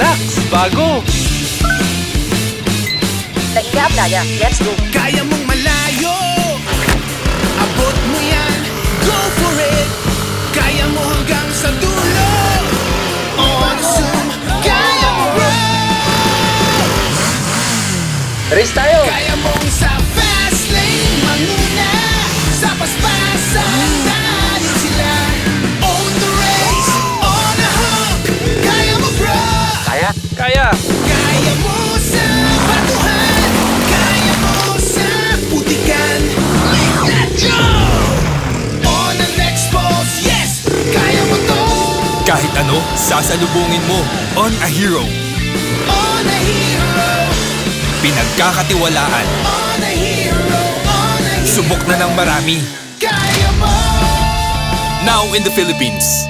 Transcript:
Nax, bago! Nahiga ang playa. Let's go. Kaya mong malayo, abot mo yan, go for it. Kaya mo hanggang sa dulo, on Zoom, kaya mo bro. Race tayo! Kaya mong sa fast lane, manguna, sa paspasan, natin sila. On the race, on a hump, kaya mo bro. Kaya? Kaya! Kaya mo sa batuhan, kaya mo sa putikan. Let's go! On the next pose, yes! Kaya mo to! Kahit ano, sasalubungin mo. On a hero. On a hero! Pinagkakatiwalaan. On a hero! On a hero! Subok na ng marami. Kaya mo! Now in the Philippines.